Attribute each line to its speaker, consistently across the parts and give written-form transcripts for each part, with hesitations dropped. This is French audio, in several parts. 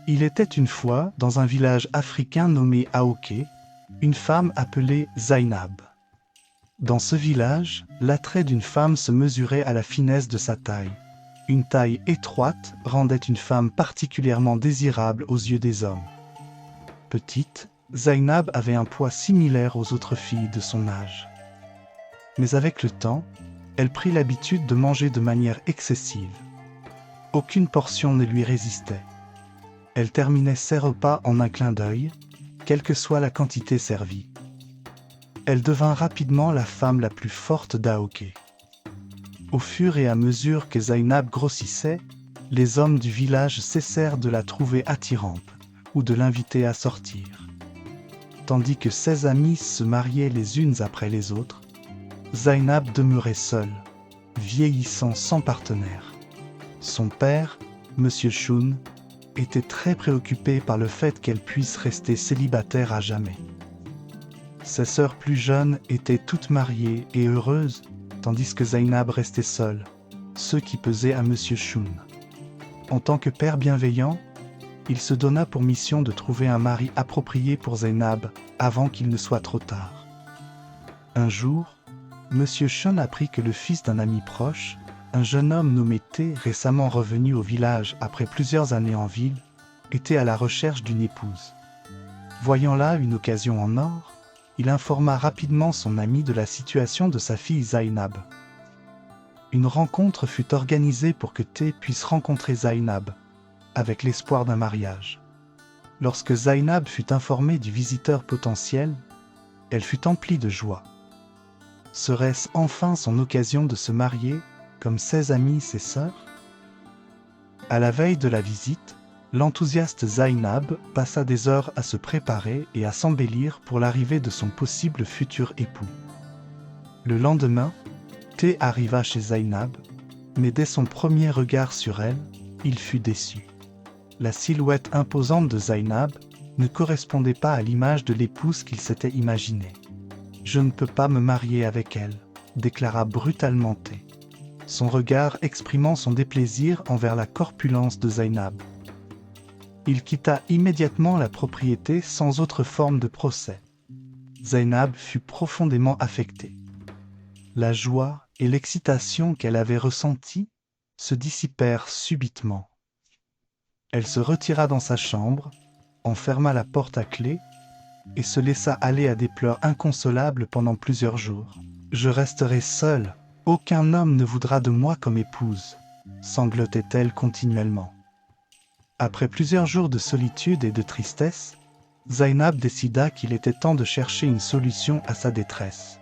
Speaker 1: Il était une fois, dans un village africain nommé Aoké, une femme appelée Zainab. Dans ce village, l'attrait d'une femme se mesurait à la finesse de sa taille. Une taille étroite rendait une femme particulièrement désirable aux yeux des hommes. Petite, Zainab avait un poids similaire aux autres filles de son âge. Mais avec le temps, elle prit l'habitude de manger de manière excessive. Aucune portion ne lui résistait. Elle terminait ses repas en un clin d'œil, quelle que soit la quantité servie. Elle devint rapidement la femme la plus forte d'Aoké. Au fur et à mesure que Zainab grossissait, les hommes du village cessèrent de la trouver attirante ou de l'inviter à sortir. Tandis que ses amies se mariaient les unes après les autres, Zainab demeurait seule, vieillissant sans partenaire. Son père, Monsieur Choun, était très préoccupé par le fait qu'elle puisse rester célibataire à jamais. Ses sœurs plus jeunes étaient toutes mariées et heureuses, tandis que Zainab restait seule, ce qui pesait à Monsieur Choun. En tant que père bienveillant, il se donna pour mission de trouver un mari approprié pour Zainab avant qu'il ne soit trop tard. Un jour, Monsieur Choun apprit que le fils d'un ami proche, un jeune homme nommé T, récemment revenu au village après plusieurs années en ville, était à la recherche d'une épouse. Voyant là une occasion en or, il informa rapidement son ami de la situation de sa fille Zainab. Une rencontre fut organisée pour que T puisse rencontrer Zainab, avec l'espoir d'un mariage. Lorsque Zainab fut informée du visiteur potentiel, elle fut emplie de joie. Serait-ce enfin son occasion de se marier, comme ses amis, ses sœurs? À la veille de la visite, l'enthousiaste Zainab passa des heures à se préparer et à s'embellir pour l'arrivée de son possible futur époux. Le lendemain, T arriva chez Zainab, mais dès son premier regard sur elle, il fut déçu. La silhouette imposante de Zainab ne correspondait pas à l'image de l'épouse qu'il s'était imaginée. « Je ne peux pas me marier avec elle », déclara brutalement T, son regard exprimant son déplaisir envers la corpulence de Zainab. Il quitta immédiatement la propriété sans autre forme de procès. Zainab fut profondément affectée. La joie et l'excitation qu'elle avait ressenties se dissipèrent subitement. Elle se retira dans sa chambre, en ferma la porte à clé et se laissa aller à des pleurs inconsolables pendant plusieurs jours. « Je resterai seule, aucun homme ne voudra de moi comme épouse », sanglotait-elle continuellement. Après plusieurs jours de solitude et de tristesse, Zainab décida qu'il était temps de chercher une solution à sa détresse.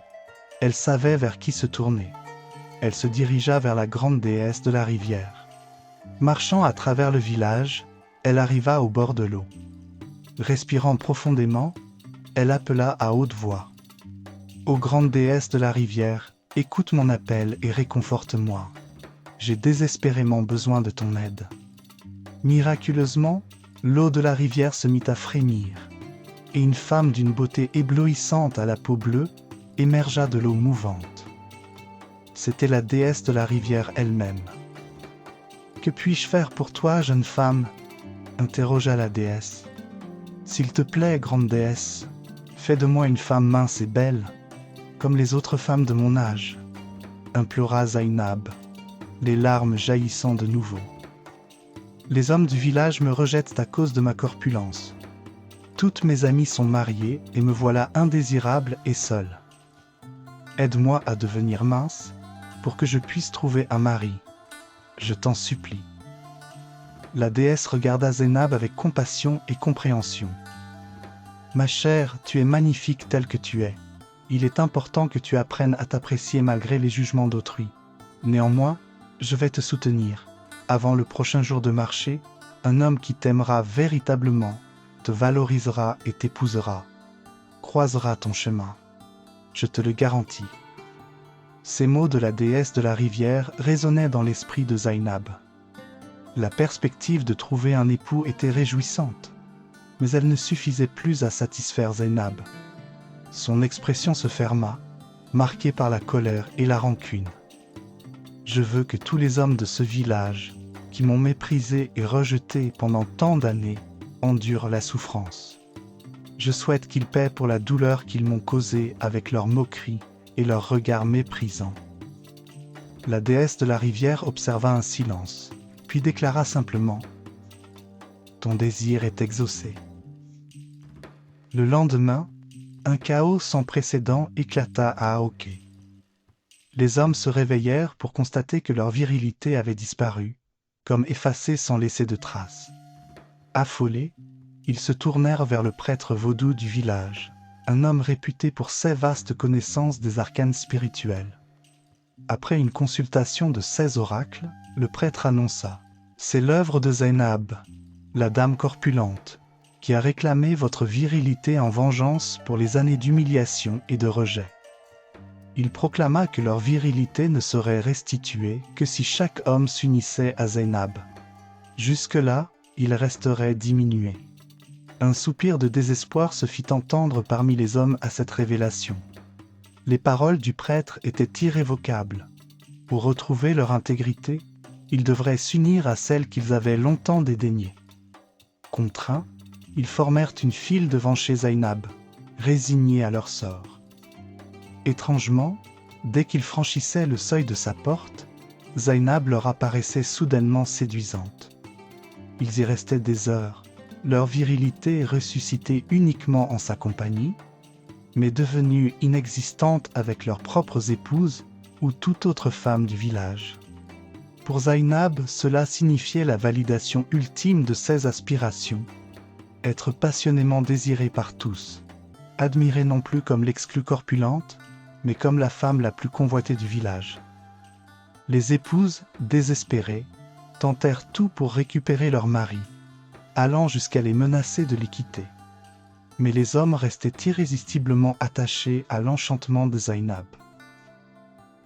Speaker 1: Elle savait vers qui se tourner. Elle se dirigea vers la grande déesse de la rivière. Marchant à travers le village, elle arriva au bord de l'eau. Respirant profondément, elle appela à haute voix. « Ô grande déesse de la rivière, écoute mon appel et réconforte-moi. J'ai désespérément besoin de ton aide. » Miraculeusement, l'eau de la rivière se mit à frémir, et une femme d'une beauté éblouissante à la peau bleue émergea de l'eau mouvante. C'était la déesse de la rivière elle-même. « Que puis-je faire pour toi, jeune femme ?» interrogea la déesse. « S'il te plaît, grande déesse, fais de moi une femme mince et belle, comme les autres femmes de mon âge, » implora Zainab, les larmes jaillissant de nouveau. « Les hommes du village me rejettent à cause de ma corpulence. Toutes mes amies sont mariées et me voilà indésirable et seule. Aide-moi à devenir mince pour que je puisse trouver un mari. Je t'en supplie. » La déesse regarda Zainab avec compassion et compréhension. « Ma chère, tu es magnifique telle que tu es. Il est important que tu apprennes à t'apprécier malgré les jugements d'autrui. Néanmoins, je vais te soutenir. Avant le prochain jour de marché, un homme qui t'aimera véritablement, te valorisera et t'épousera, croisera ton chemin. Je te le garantis. » Ces mots de la déesse de la rivière résonnaient dans l'esprit de Zainab. La perspective de trouver un époux était réjouissante, mais elle ne suffisait plus à satisfaire Zainab. Son expression se ferma, marquée par la colère et la rancune. « Je veux que tous les hommes de ce village, qui m'ont méprisé et rejeté pendant tant d'années, endurent la souffrance. Je souhaite qu'ils paient pour la douleur qu'ils m'ont causée avec leurs moqueries et leurs regards méprisants. La déesse de la rivière observa un silence, puis déclara simplement « Ton désir est exaucé ». Le lendemain, un chaos sans précédent éclata à Aoke. Les hommes se réveillèrent pour constater que leur virilité avait disparu, comme effacée sans laisser de traces. Affolés, ils se tournèrent vers le prêtre vaudou du village, un homme réputé pour ses vastes connaissances des arcanes spirituels. Après une consultation de 16 oracles, le prêtre annonça « C'est l'œuvre de Zainab, la dame corpulente, qui a réclamé votre virilité en vengeance pour les années d'humiliation et de rejet. » Il proclama que leur virilité ne serait restituée que si chaque homme s'unissait à Zainab. Jusque-là, ils resteraient diminués. Un soupir de désespoir se fit entendre parmi les hommes à cette révélation. Les paroles du prêtre étaient irrévocables. Pour retrouver leur intégrité, ils devraient s'unir à celle qu'ils avaient longtemps dédaignée. Contraints, ils formèrent une file devant chez Zainab, résignés à leur sort. Étrangement, dès qu'ils franchissaient le seuil de sa porte, Zainab leur apparaissait soudainement séduisante. Ils y restaient des heures, leur virilité ressuscitée uniquement en sa compagnie, mais devenue inexistante avec leurs propres épouses ou toute autre femme du village. Pour Zainab, cela signifiait la validation ultime de ses aspirations, être passionnément désirée par tous, admirée non plus comme l'exclue corpulente, mais comme la femme la plus convoitée du village. Les épouses, désespérées, tentèrent tout pour récupérer leur mari, allant jusqu'à les menacer de les quitter. Mais les hommes restaient irrésistiblement attachés à l'enchantement de Zainab.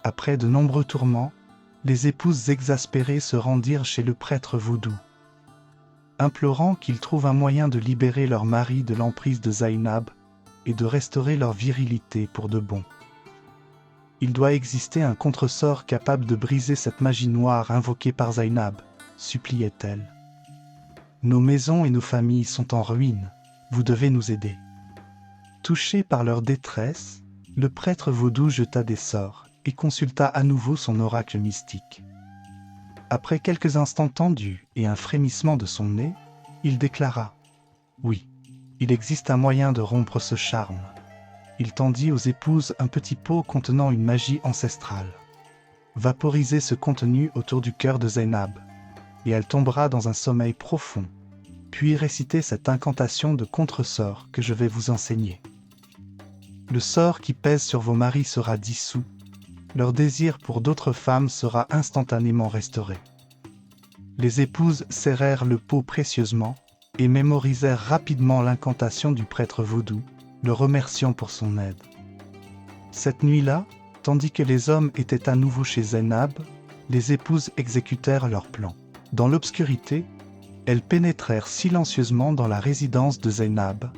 Speaker 1: Après de nombreux tourments, les épouses exaspérées se rendirent chez le prêtre vaudou, implorant qu'il trouve un moyen de libérer leur mari de l'emprise de Zainab et de restaurer leur virilité pour de bon. Il doit exister un contresort capable de briser cette magie noire invoquée par Zainab, suppliait-elle. Nos maisons et nos familles sont en ruine, vous devez nous aider. Touché par leur détresse, le prêtre vaudou jeta des sorts et consulta à nouveau son oracle mystique. Après quelques instants tendus et un frémissement de son nez, il déclara « Oui, il existe un moyen de rompre ce charme. » Il tendit aux épouses un petit pot contenant une magie ancestrale. Vaporisez ce contenu autour du cœur de Zainab, et elle tombera dans un sommeil profond, puis récitez cette incantation de contresort que je vais vous enseigner. Le sort qui pèse sur vos maris sera dissous, leur désir pour d'autres femmes sera instantanément restauré. Les épouses serrèrent le pot précieusement et mémorisèrent rapidement l'incantation du prêtre vaudou, le remerciant pour son aide. Cette nuit-là, tandis que les hommes étaient à nouveau chez Zainab, les épouses exécutèrent leur plan. Dans l'obscurité, elles pénétrèrent silencieusement dans la résidence de Zainab,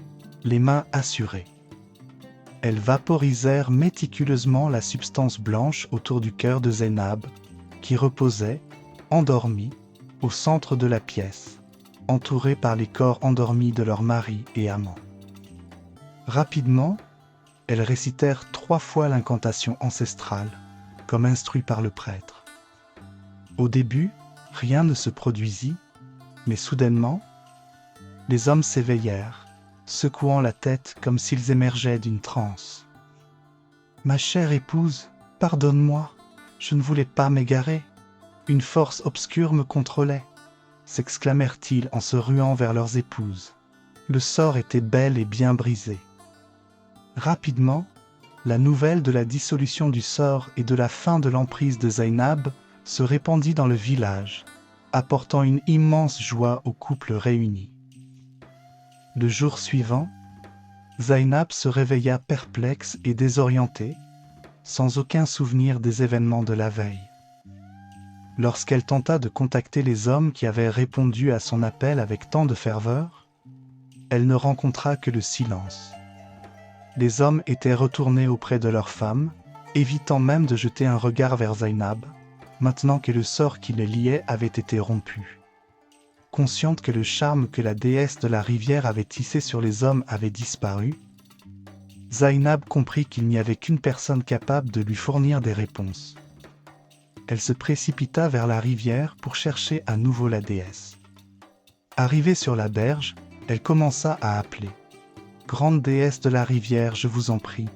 Speaker 1: les mains assurées. Elles vaporisèrent méticuleusement la substance blanche autour du cœur de Zainab, qui reposait, endormi, au centre de la pièce, entourée par les corps endormis de leurs maris et amants. Rapidement, elles récitèrent 3 fois l'incantation ancestrale, comme instruit par le prêtre. Au début, rien ne se produisit, mais soudainement, les hommes s'éveillèrent, secouant la tête comme s'ils émergeaient d'une transe. « Ma chère épouse, pardonne-moi, je ne voulais pas m'égarer. Une force obscure me contrôlait, » s'exclamèrent-ils en se ruant vers leurs épouses. Le sort était bel et bien brisé. Rapidement, la nouvelle de la dissolution du sort et de la fin de l'emprise de Zainab se répandit dans le village, apportant une immense joie aux couples réunis. Le jour suivant, Zainab se réveilla perplexe et désorientée, sans aucun souvenir des événements de la veille. Lorsqu'elle tenta de contacter les hommes qui avaient répondu à son appel avec tant de ferveur, elle ne rencontra que le silence. Les hommes étaient retournés auprès de leurs femmes, évitant même de jeter un regard vers Zainab, maintenant que le sort qui les liait avait été rompu. consciente que le charme que la déesse de la rivière avait tissé sur les hommes avait disparu, Zaynab comprit qu'il n'y avait qu'une personne capable de lui fournir des réponses. Elle se précipita vers la rivière pour chercher à nouveau la déesse. Arrivée sur la berge, elle commença à appeler. « Grande déesse de la rivière, je vous en prie,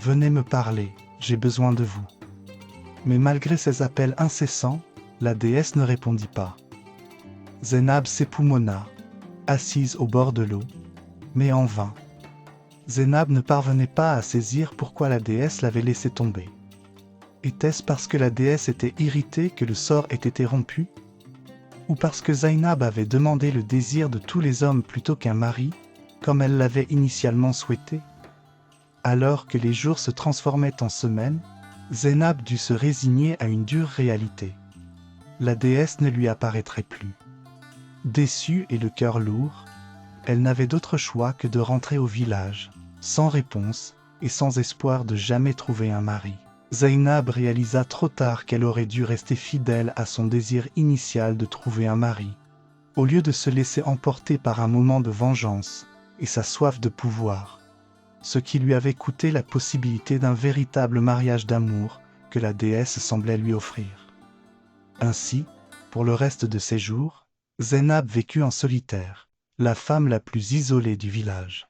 Speaker 1: venez me parler, j'ai besoin de vous. » Mais malgré ces appels incessants, la déesse ne répondit pas. Zaynab s'époumonna, assise au bord de l'eau, mais en vain. Zaynab ne parvenait pas à saisir pourquoi la déesse l'avait laissé tomber. Était-ce parce que la déesse était irritée que le sort ait été rompu? Ou parce que Zaynab avait demandé le désir de tous les hommes plutôt qu'un mari, comme elle l'avait initialement souhaité? Alors que les jours se transformaient en semaines, Zaynab dut se résigner à une dure réalité. La déesse ne lui apparaîtrait plus. Déçue et le cœur lourd, elle n'avait d'autre choix que de rentrer au village, sans réponse et sans espoir de jamais trouver un mari. Zaynab réalisa trop tard qu'elle aurait dû rester fidèle à son désir initial de trouver un mari. Au lieu de se laisser emporter par un moment de vengeance et sa soif de pouvoir, ce qui lui avait coûté la possibilité d'un véritable mariage d'amour que la déesse semblait lui offrir. Ainsi, pour le reste de ses jours, Zaynab vécut en solitaire, la femme la plus isolée du village.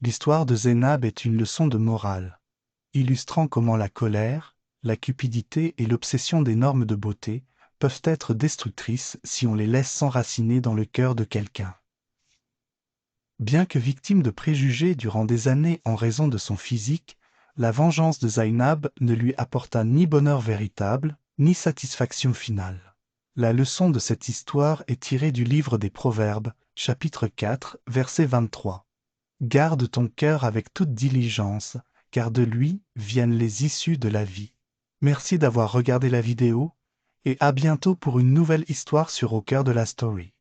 Speaker 1: L'histoire de Zaynab est une leçon de morale, illustrant comment la colère, la cupidité et l'obsession des normes de beauté peuvent être destructrices si on les laisse s'enraciner dans le cœur de quelqu'un. Bien que victime de préjugés durant des années en raison de son physique, la vengeance de Zaynab ne lui apporta ni bonheur véritable, ni satisfaction finale. La leçon de cette histoire est tirée du livre des Proverbes, chapitre 4, verset 23. Garde ton cœur avec toute diligence, car de lui viennent les issues de la vie. Merci d'avoir regardé la vidéo, et à bientôt pour une nouvelle histoire sur Au cœur de la story.